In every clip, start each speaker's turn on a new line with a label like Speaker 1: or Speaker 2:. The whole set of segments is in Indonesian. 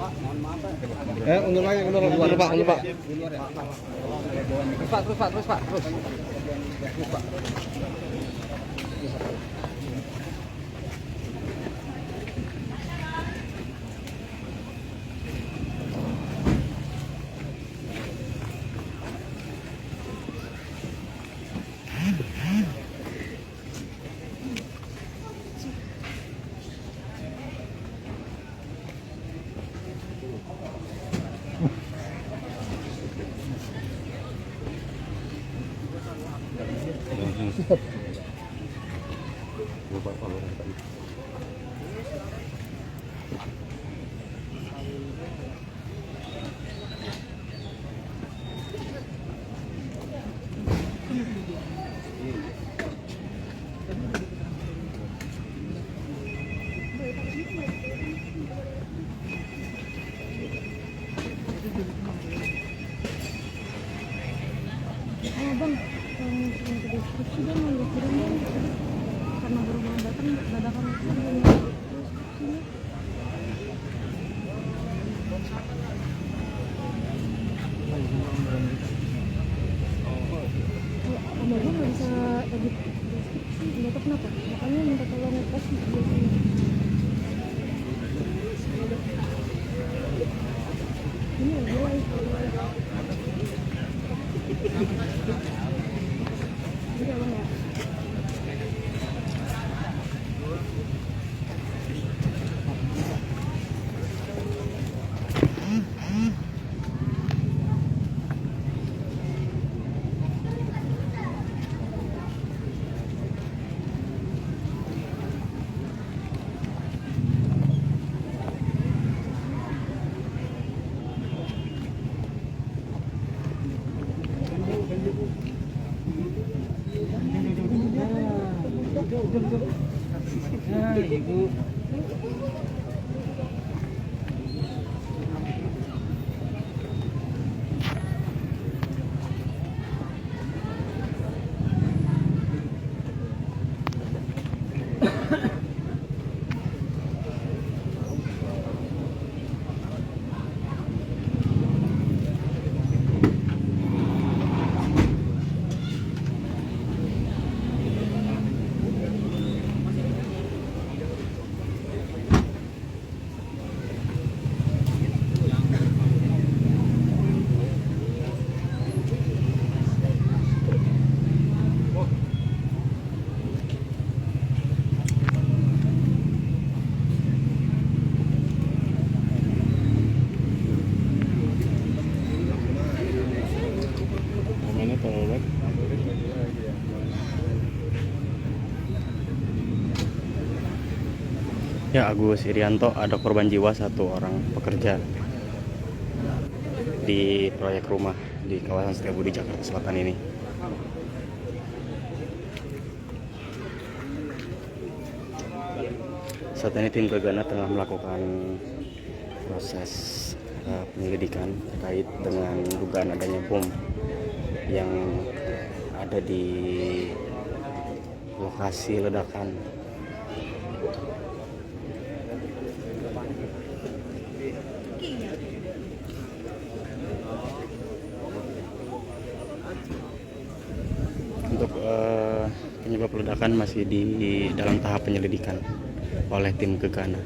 Speaker 1: Undur lagi, undur Pak, undur Pak. Terus Pak.
Speaker 2: Bang, untuk deskripsi dia mau dikirim dong, karena baru mau datang dadakan itu belum deskripsinya. Kamarnya nggak bisa edit deskripsi, nggak tahu kenapa, makanya minta tolong ngepost biasanya. Ini lagi live.
Speaker 1: Ibu. Ya, Agus Irianto, ada korban jiwa, 1 orang pekerja di proyek rumah di kawasan Setiabudi, Jakarta Selatan ini. Saat ini tim Gegana tengah melakukan proses penyelidikan terkait dengan dugaan adanya bom yang ada di lokasi ledakan. Untuk penyebab ledakan masih di dalam tahap penyelidikan oleh tim Gegana.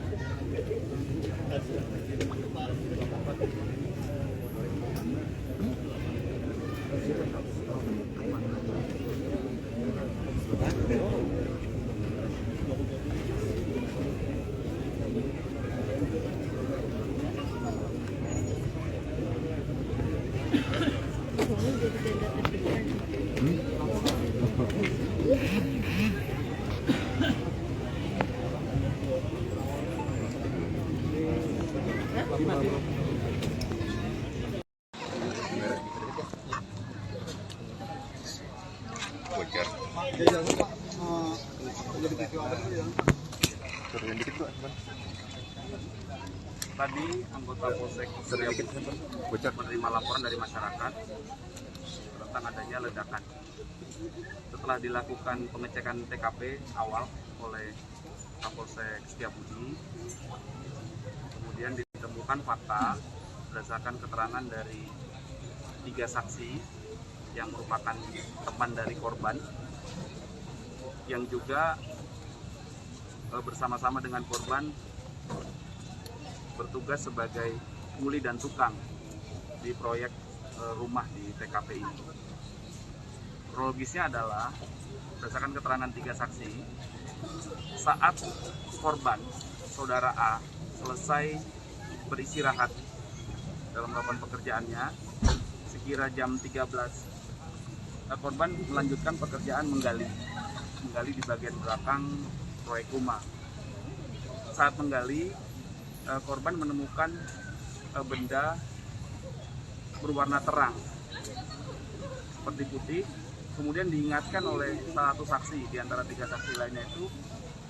Speaker 3: Tadi anggota Polsek Setiabudi menerima laporan dari masyarakat tentang adanya ledakan. Setelah dilakukan pengecekan TKP awal oleh Kapolsek Setiabudi, kemudian ditemukan menetapkan fakta berdasarkan keterangan dari 3 saksi yang merupakan teman dari korban yang juga bersama-sama dengan korban bertugas sebagai kuli dan tukang di proyek rumah di TKP ini. Kronologisnya adalah berdasarkan keterangan 3 saksi, saat korban saudara A selesai beristirahat dalam melakukan pekerjaannya, sekira jam 13, korban melanjutkan pekerjaan menggali di bagian belakang proyek rumah. Saat menggali, korban menemukan benda berwarna terang seperti putih. Kemudian diingatkan oleh salah satu saksi di antara 3 saksi lainnya itu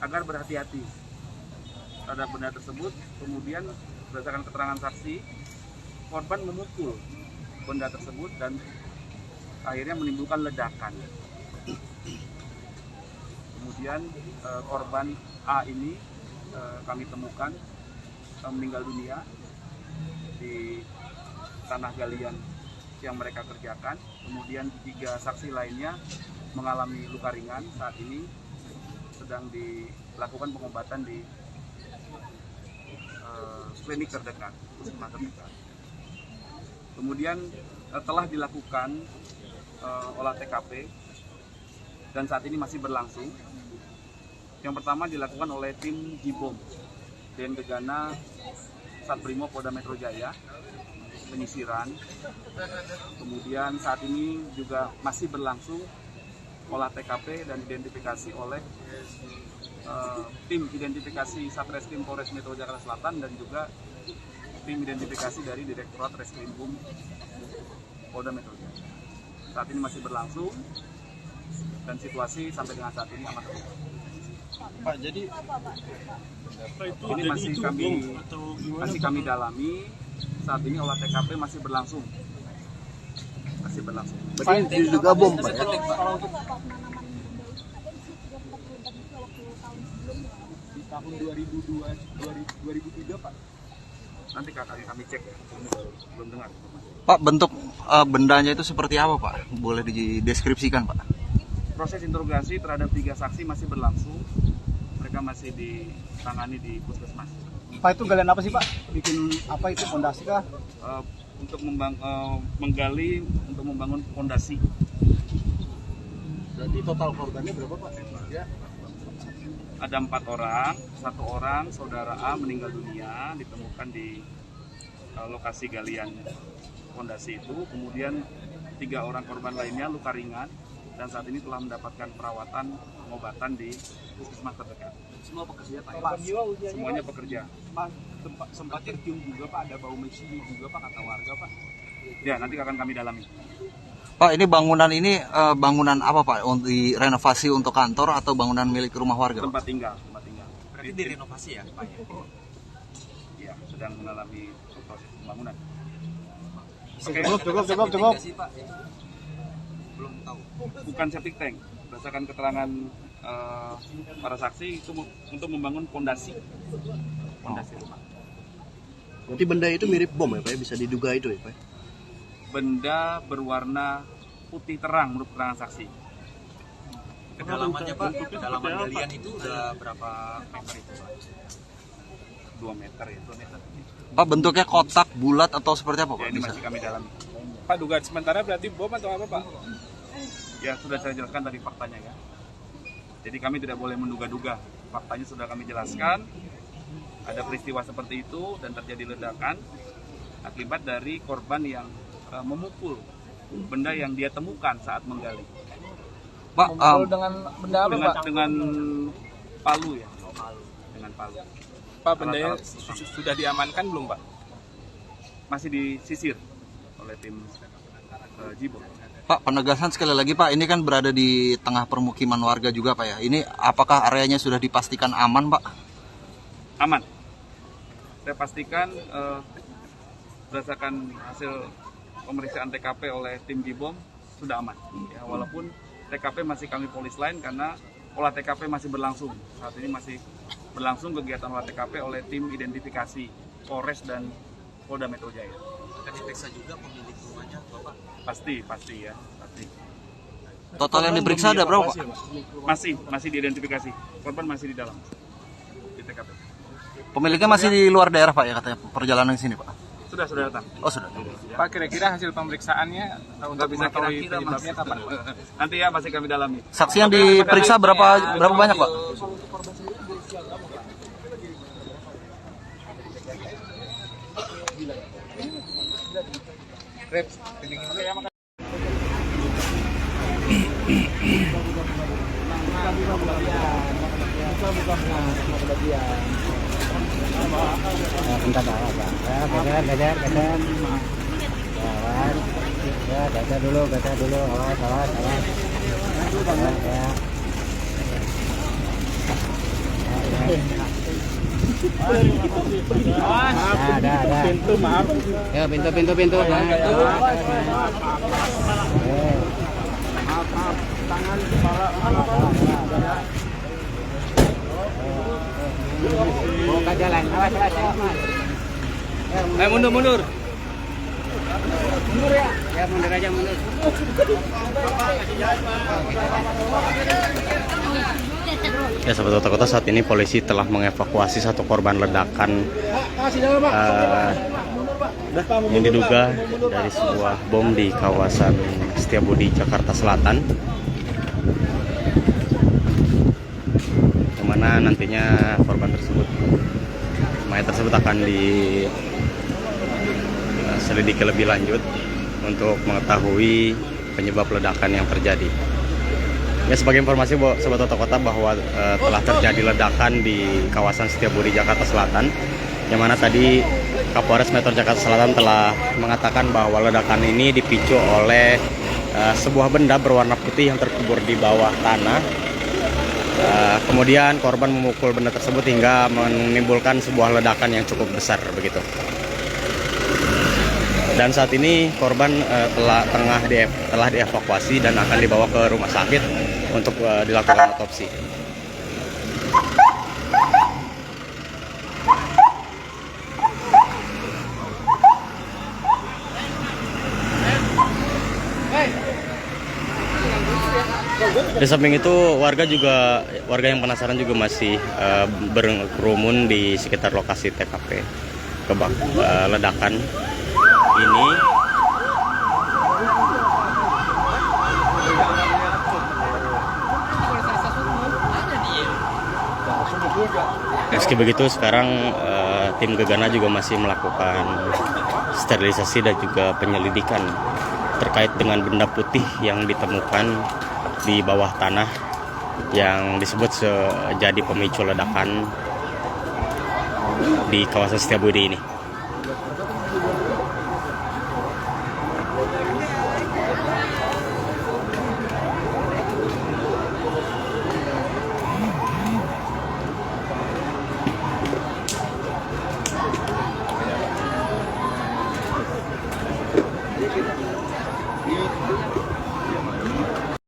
Speaker 3: agar berhati-hati terhadap benda tersebut. Kemudian berdasarkan keterangan saksi, korban memukul benda tersebut dan akhirnya menimbulkan ledakan. Kemudian korban A ini kami temukan meninggal dunia di tanah galian yang mereka kerjakan. Kemudian 3 saksi lainnya mengalami luka ringan, saat ini sedang dilakukan pengobatan di klinik terdekat, puskesmas terdekat. Kemudian telah dilakukan olah TKP dan saat ini masih berlangsung. Yang pertama dilakukan oleh tim Jibom dan Gegana Satbrimo Polda Metro Jaya, penyisiran. Kemudian saat ini juga masih berlangsung olah TKP dan identifikasi oleh tim identifikasi Satreskrim Polres Metro Jakarta Selatan dan juga tim identifikasi dari Direktorat Reskrimum Polda Metro Jaya. Saat ini masih berlangsung dan situasi sampai dengan saat ini aman terkendali.
Speaker 4: Pak, jadi
Speaker 3: ini masih kami dalami. Saat ini olah TKP masih berlangsung.
Speaker 4: Pak, diduga bom, Pak ya?
Speaker 5: Di tahun 2003, Pak.
Speaker 3: Nanti kami cek ya. Belum dengar.
Speaker 4: Pak, bentuk bendanya itu seperti apa, Pak? Boleh dideskripsikan, Pak?
Speaker 3: Proses interogasi terhadap 3 saksi masih berlangsung. Mereka masih ditangani di puskesmas.
Speaker 5: Pak, itu galian apa sih, Pak? Bikin apa itu, fondasi kah?
Speaker 3: Untuk menggali untuk membangun fondasi.
Speaker 4: Berarti total korbannya berapa, Pak? Ya.
Speaker 3: Ada 4 orang, 1 orang saudara A meninggal dunia ditemukan di lokasi galian fondasi itu. Kemudian 3 orang korban lainnya luka ringan dan saat ini telah mendapatkan perawatan pengobatan di puskesmas terdekat.
Speaker 5: Semua pekerja, Pak.
Speaker 3: Semuanya pekerja.
Speaker 5: Pak, sempat tercium juga, Pak, ada bau mesili juga, Pak, kata warga, Pak.
Speaker 3: Ya, nanti akan kami dalami.
Speaker 4: Pak, ini bangunan apa, Pak? Untuk direnovasi untuk kantor atau bangunan milik rumah warga?
Speaker 3: Tempat tinggal.
Speaker 5: Berarti direnovasi ya, Pak?
Speaker 3: Ya, sedang mengalami proses pembangunan.
Speaker 5: Cukup.
Speaker 3: Belum tahu. Bukan septic tank. Berdasarkan keterangan para saksi itu untuk membangun fondasi rumah.
Speaker 6: Berarti benda itu mirip bom ya Pak, bisa diduga itu ya Pak?
Speaker 3: Benda berwarna putih terang menurut keterangan saksi.
Speaker 5: Kedalamannya, Pak, kedalaman galian itu udah berapa meter itu, Pak?
Speaker 3: 2 meter ya, 2 meter.
Speaker 4: Pak, bentuknya kotak, bulat atau seperti apa, Pak?
Speaker 3: Ya, ini masih kami dalami.
Speaker 5: Pak, dugaan sementara berarti bom atau apa, Pak?
Speaker 3: Ya, sudah saya jelaskan tadi faktanya ya. Jadi kami tidak boleh menduga-duga. Faktanya sudah kami jelaskan. Ada peristiwa seperti itu dan terjadi ledakan akibat dari korban yang memukul benda yang dia temukan saat menggali.
Speaker 4: Pak,
Speaker 5: dengan benda apa, Pak?
Speaker 3: Dengan palu ya. Dengan palu.
Speaker 5: Pak, bendanya sudah diamankan belum, Pak?
Speaker 3: Masih disisir oleh tim Jibom.
Speaker 4: Pak, penegasan sekali lagi, Pak, ini kan berada di tengah permukiman warga juga, Pak ya. Ini apakah areanya sudah dipastikan aman, Pak?
Speaker 3: Aman. Saya pastikan berdasarkan hasil pemeriksaan TKP oleh tim Jibom sudah aman. Ya, walaupun TKP masih kami polis lain karena olah TKP masih berlangsung. Saat ini masih berlangsung kegiatan olah TKP oleh tim identifikasi Polres dan Polda Metro Jaya.
Speaker 4: Akan diperiksa juga pemilik rumahnya, Bapak?
Speaker 3: Pasti ya, pasti.
Speaker 4: Total yang diperiksa ada berapa, Pak?
Speaker 3: Masih diidentifikasi. Korban masih di dalam di TKP.
Speaker 4: Pemiliknya masih di luar daerah, Pak, ya katanya perjalanan ke sini, Pak?
Speaker 3: Sudah datang.
Speaker 4: Oh, sudah.
Speaker 5: Pak, kira-kira hasil pemeriksaannya untuk
Speaker 3: Nggak bisa
Speaker 5: mengetahui
Speaker 3: kira-kira, Mas.
Speaker 5: penyebabnya kapan?
Speaker 3: Nanti ya masih kami dalami.
Speaker 4: Saksi yang diperiksa berapa banyak, Pak?
Speaker 1: Gajar dulu, awas. Ya, pintu. Tangan kepala. Buka jalan. Awas. Ayo mundur. Mundur ya. Ya, mundur aja. Ya, sahabat Kota, saat ini polisi telah mengevakuasi satu korban ledakan yang diduga dari sebuah bom di kawasan Setiabudi, Jakarta Selatan, yang mana nantinya mayat tersebut akan diselidiki lebih lanjut untuk mengetahui penyebab ledakan yang terjadi. Ya, sebagai informasi Sobat Kota bahwa telah terjadi ledakan di kawasan Setiabudi, Jakarta Selatan, yang mana tadi Kapolres Metro Jakarta Selatan telah mengatakan bahwa ledakan ini dipicu oleh sebuah benda berwarna putih yang terkubur di bawah tanah. Kemudian korban memukul benda tersebut hingga menimbulkan sebuah ledakan yang cukup besar begitu. Dan saat ini korban telah dievakuasi dan akan dibawa ke rumah sakit untuk dilakukan otopsi. Di samping itu warga yang penasaran juga masih berkerumun di sekitar lokasi TKP ledakan ini. Meski begitu, sekarang tim Gegana juga masih melakukan sterilisasi dan juga penyelidikan terkait dengan benda putih yang ditemukan di bawah tanah yang disebut jadi pemicu ledakan di kawasan Setiabudi ini.